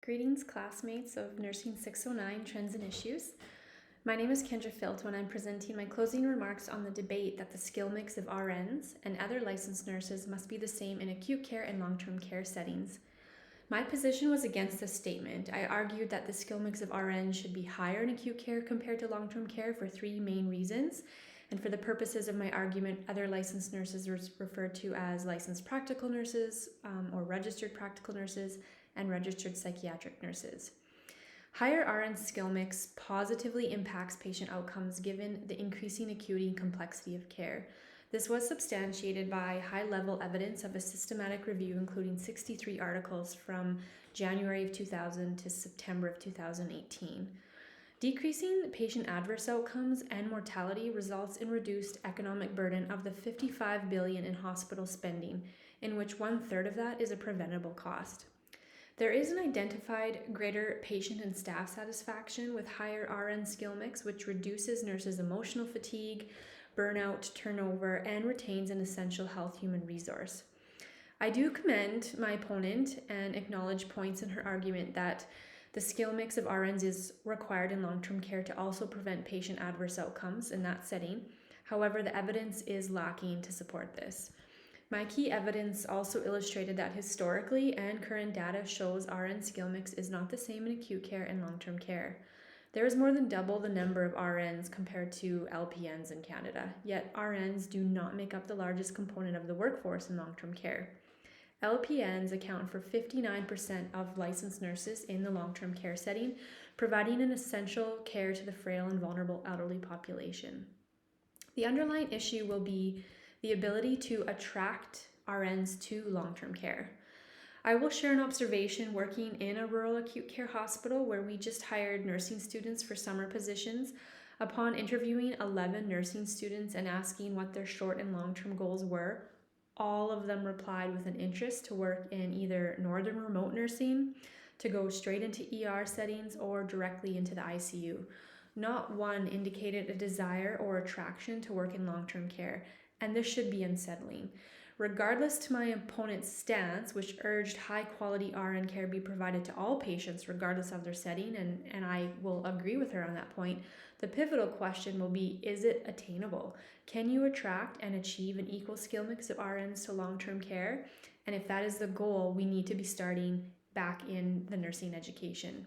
Greetings, classmates of Nursing 609 Trends and Issues. My name is Kendra Filto, and I'm presenting my closing remarks on the debate that the skill mix of RNs and other licensed nurses must be the same in acute care and long-term care settings. My position was against this statement. I argued that the skill mix of RNs should be higher in acute care compared to long-term care for three main reasons. And for the purposes of my argument, other licensed nurses were referred to as licensed practical nurses or registered practical nurses and registered psychiatric nurses. Higher RN skill mix positively impacts patient outcomes given the increasing acuity and complexity of care. This was substantiated by high-level evidence of a systematic review including 63 articles from January of 2000 to September of 2018. Decreasing patient adverse outcomes and mortality results in reduced economic burden of the $55 billion in hospital spending, in which 1/3 of that is a preventable cost. There is an identified greater patient and staff satisfaction with higher RN skill mix, which reduces nurses' emotional fatigue, burnout, turnover, and retains an essential health human resource. I do commend my opponent and acknowledge points in her argument that the skill mix of RNs is required in long-term care to also prevent patient adverse outcomes in that setting. However, the evidence is lacking to support this. My key evidence also illustrated that historically and current data shows RN skill mix is not the same in acute care and long-term care. There is more than double the number of RNs compared to LPNs in Canada, yet RNs do not make up the largest component of the workforce in long-term care. LPNs account for 59% of licensed nurses in the long-term care setting, providing an essential care to the frail and vulnerable elderly population. The underlying issue will be the ability to attract RNs to long-term care. I will share an observation working in a rural acute care hospital where we just hired nursing students for summer positions. Upon interviewing 11 nursing students and asking what their short and long-term goals were, all of them replied with an interest to work in either northern remote nursing, to go straight into ER settings, or directly into the ICU. Not one indicated a desire or attraction to work in long-term care, and this should be unsettling. Regardless to my opponent's stance, which urged high-quality RN care be provided to all patients regardless of their setting, and I will agree with her on that point, the pivotal question will be, is it attainable? Can you attract and achieve an equal skill mix of RNs to long-term care? And if that is the goal, we need to be starting back in the nursing education.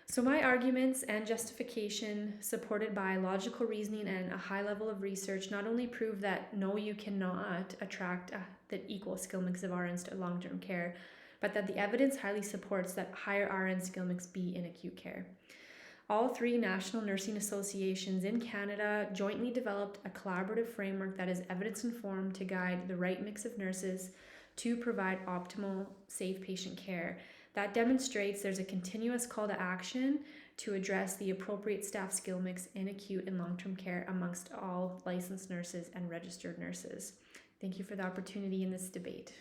So my arguments and justification, supported by logical reasoning and a high level of research, not only prove that no, you cannot attract the equal skill mix of RNs to long-term care, but that the evidence highly supports that higher RN skill mix be in acute care. All three national nursing associations in Canada jointly developed a collaborative framework that is evidence-informed to guide the right mix of nurses to provide optimal, safe patient care. That demonstrates there's a continuous call to action to address the appropriate staff skill mix in acute and long-term care amongst all licensed nurses and registered nurses. Thank you for the opportunity in this debate.